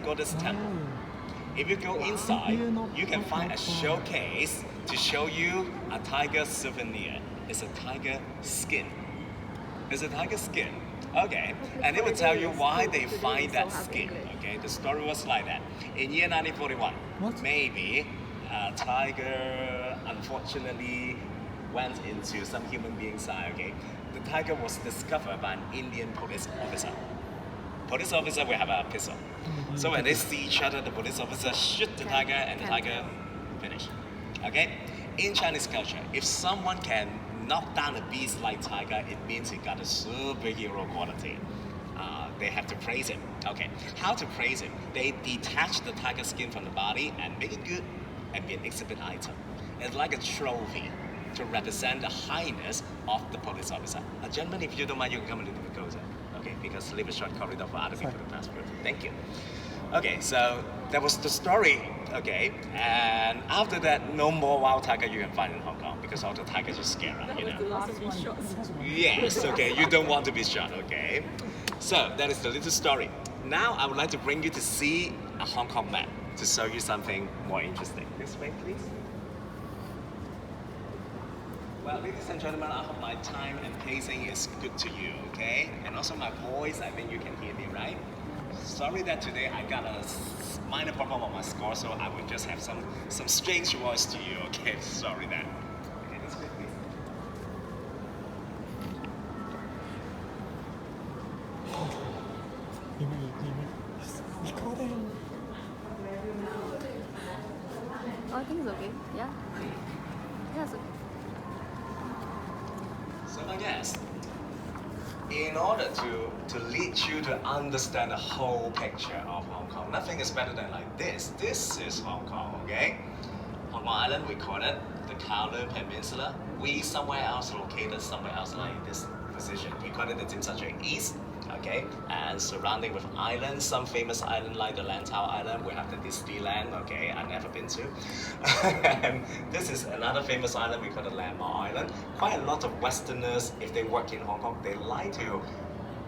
Goddess Temple. If you go inside, you can find a showcase to show you a tiger souvenir. It's a tiger skin. It's a tiger skin. Okay, and it will tell you why they find that skin. Okay, the story was like that. In year 1941, maybe a tiger unfortunately went into some human being's eye. Okay, the tiger was discovered by an Indian police officer. Police officer will have a pistol. So when they see each other, the police officer shoot the tiger and the tiger finish. Okay? In Chinese culture, if someone can knock down a beast like tiger, it means he got a superhero quality. They have to praise him. Okay, how to praise him? They detach the tiger skin from the body and make it good and be an exhibit item. It's like a trophy to represent the highness of the police officer. Gentlemen, if you don't mind, you can come a little bit closer. Okay, because leave a short corridor for other people to pass through. Thank you. Okay, so that was the story. Okay, and after that, no more wild tiger you can find in Hong Kong because all the tigers just scare us, you know. Yes, okay, you don't want to be shot, okay? So that is the little story. Now I would like to bring you to see a Hong Kong map to show you something more interesting. This way, please. Well, ladies and gentlemen, I hope my time and pacing is good to you, okay? And also my voice, I think you can hear me, right? Sorry that today I got a minor problem on my score, so I will just have some strange voice to you, okay? Sorry that. Okay, this way, please. Oh, I think it's okay. Yeah. Yeah, it's okay. So yes, in order to lead you to understand the whole picture of Hong Kong, nothing is better than like this. This is Hong Kong, okay? Hong Kong Island, we call it the Kowloon Peninsula. We somewhere else located somewhere else like this position. We call it the Tsim Sha Tsui East, okay? And surrounding with islands, some famous island like the Lantau Island, we have the Disneyland, okay? I've never been to. And this is another famous island, we call the Landmark Island. Quite a lot of Westerners, if they work in Hong Kong, they like to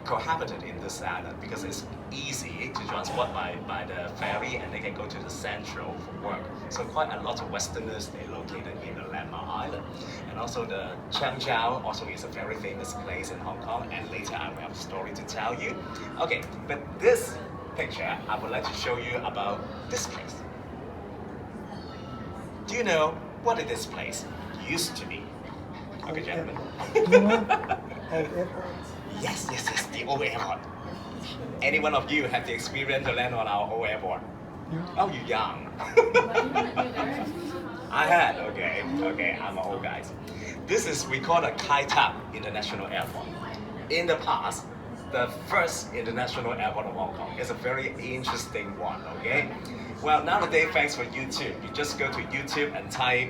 cohabited in this island because it's easy to transport by the ferry and they can go to the central for work. So quite a lot of Westerners, they located in the Landmark Island. And also the Changjiao also is a very famous place in Hong Kong, and later I will have a story to tell you. Okay, but this picture, I would like to show you about this place. Do you know what this place used to be? Okay, gentlemen. Yes, the old airport. Any one of you have the experience to land on our old airport? Oh, you're young. I had, okay, I'm an old guy. This is, we call it Kai Tak International Airport. In the past, the first international airport of Hong Kong is a very interesting one, okay? Well, nowadays, thanks for YouTube, you just go to YouTube and type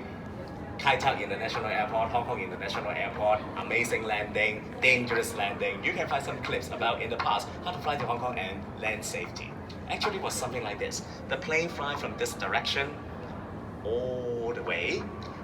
Kai Tak International Airport, Hong Kong International Airport, amazing landing, dangerous landing. You can find some clips about in the past how to fly to Hong Kong and land safety. Actually, it was something like this. The plane fly from this direction all the way.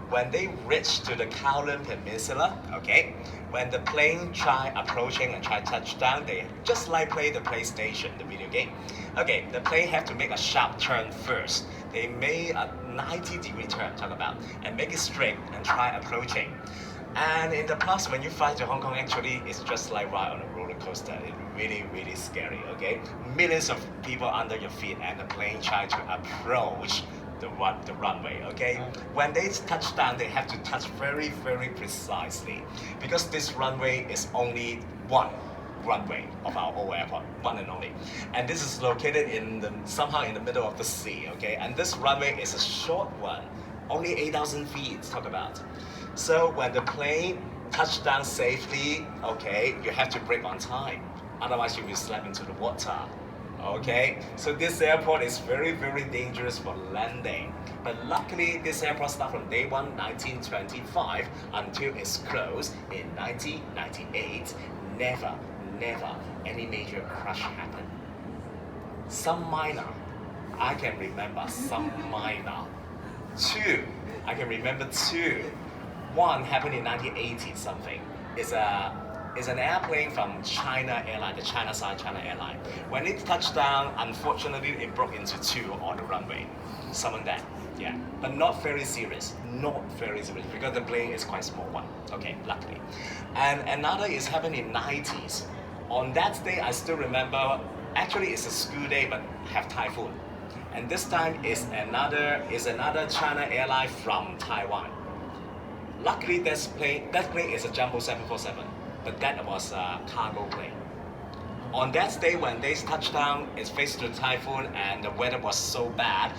When they reach to the Kowloon Peninsula, okay, when the plane try approaching and try touchdown, they just like play the PlayStation, the video game. Okay, the plane have to make a sharp turn first. They made a 90-degree turn, talk about, and make it straight and try approaching. And in the past, when you fly to Hong Kong, actually, it's just like ride on a roller coaster. It's really, really scary, okay? Millions of people under your feet and the plane try to approach the runway, okay? When they touch down, they have to touch very, very precisely because this runway is only one runway of our old airport, one and only. And this is located somehow in the middle of the sea, okay? And this runway is a short one, only 8,000 feet, talk about. So when the plane touches down safely, okay, you have to brake on time. Otherwise you will slap into the water. Okay, so this airport is very, very dangerous for landing. But luckily, this airport started from day 1, 1925, until it's closed in 1998. Never any major crash happened. Some minor, I can remember some minor. Two, I can remember two. One happened in 1980 something. It's a is an airplane from China Airline, the China side China Airline. When it touched down, unfortunately, it broke into two on the runway. Someone dead, yeah, but not very serious, because the plane is quite small one. Okay, luckily. And another is happened in 90s. On that day, I still remember. Actually, it's a school day, but have typhoon. And this time is another China Airline from Taiwan. Luckily, that plane is a Jumbo 747, but that was a cargo plane. On that day when they touched down, it faced the typhoon and the weather was so bad,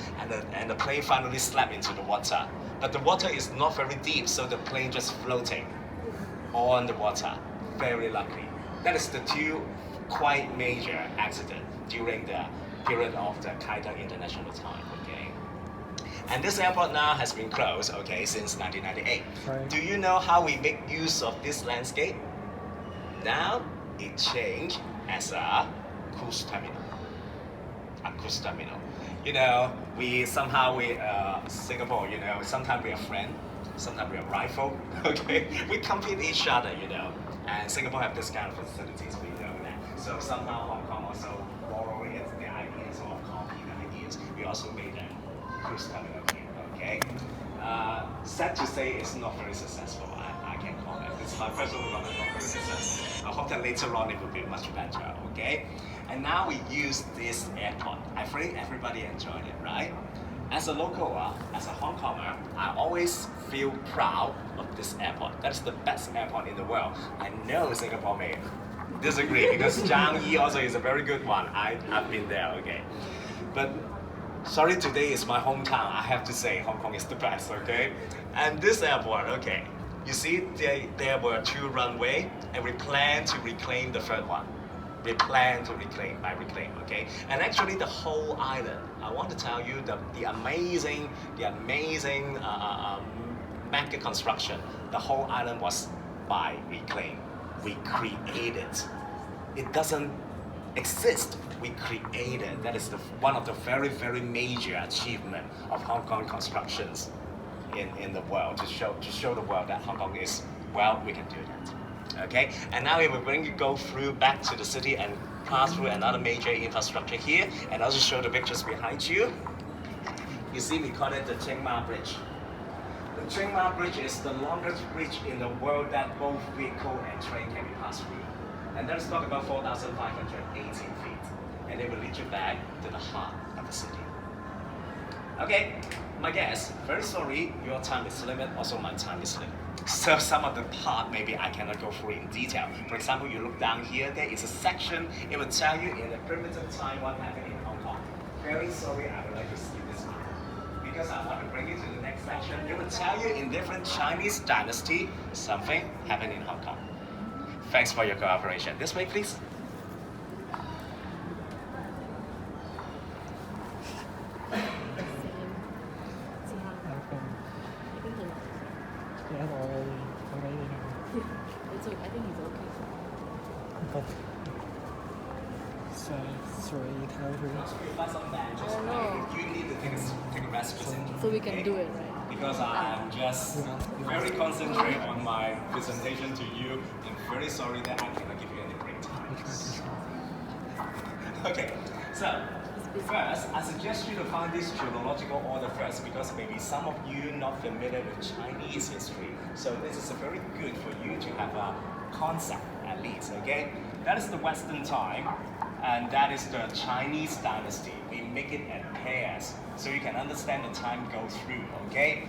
and the plane finally slapped into the water. But the water is not very deep, so the plane just floating on the water. Very lucky. That is the two quite major accident during the period of the Kai Tak International time. Okay. And this airport now has been closed, okay, since 1998. Right. Do you know how we make use of this landscape? Now it changed as a cruise terminal. A cruise terminal. You know, Singapore, you know, sometimes we are friends, sometimes we are rival, okay? We compete each other, you know. And Singapore have this kind of facilities, we know that. So somehow Hong Kong also borrowing the ideas or copying the ideas. We also made a cruise terminal here, okay? Sad to say it's not very successful, I can comment. It's my personal comment, not very successful. I hope that later on it will be much better, okay? And now we use this airport. I think everybody enjoyed it, right? As a local, as a Hong Konger, I always feel proud of this airport. That's the best airport in the world. I know Singapore may disagree because Changi also is a very good one. I've been there, okay? But sorry, today is my hometown. I have to say Hong Kong is the best, okay? And this airport, okay, you see there were two runways and we plan to reclaim the third one. We plan to reclaim, okay? And actually the whole island, I want to tell you the amazing mega construction, the whole island was by reclaim. We created. It doesn't exist. We created. That is one of the very, very major achievement of Hong Kong constructions in the world to show the world that Hong Kong is, well, we can do that. Okay, and now we're going to go through back to the city and pass through another major infrastructure here, and also show the pictures behind you. You see, we call it the Chiang Mai Bridge. The Chiang Mai Bridge is the longest bridge in the world that both vehicle and train can be passed through. And let's talk about 4,518 feet, and it will lead you back to the heart of the city. Okay, my guess, very sorry, your time is limited, also my time is limited. So some of the part maybe I cannot go through in detail. For example, you look down here, there is a section, it will tell you in the primitive time what happened in Hong Kong. Very sorry, I would like to skip this one. Because I want to bring you to the next section. It will tell you in different Chinese dynasty, something happened in Hong Kong. Thanks for your cooperation. This way, please. He has already have. It's okay. I think he's okay. But so three countries. Oh, no. You need to take a rest. So we can do it, right? Because I'm just very concentrated on my presentation to you, and very sorry that I cannot give you any break time. Okay, so first, I suggest you to find this chronological order first, because maybe some of you not familiar with Chinese history. So this is very good for you to have a concept at least, okay? That is the Western time, and that is the Chinese dynasty. We make it at pairs, so you can understand the time goes through, okay?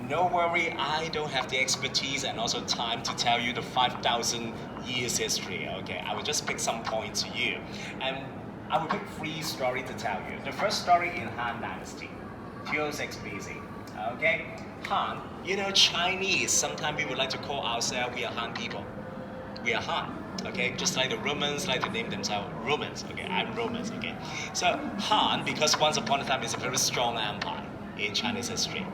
No worry, I don't have the expertise and also time to tell you the 5,000 years history, okay? I will just pick some points to you. And I will pick 3 stories to tell you. The first story in Han Dynasty, 206 BC, okay? Han, you know Chinese, sometimes we would like to call ourselves, we are Han people. We are Han, okay? Just like the Romans like to name themselves Romans, okay? I'm Romans, okay? So Han, because once upon a time it's a very strong empire in Chinese history.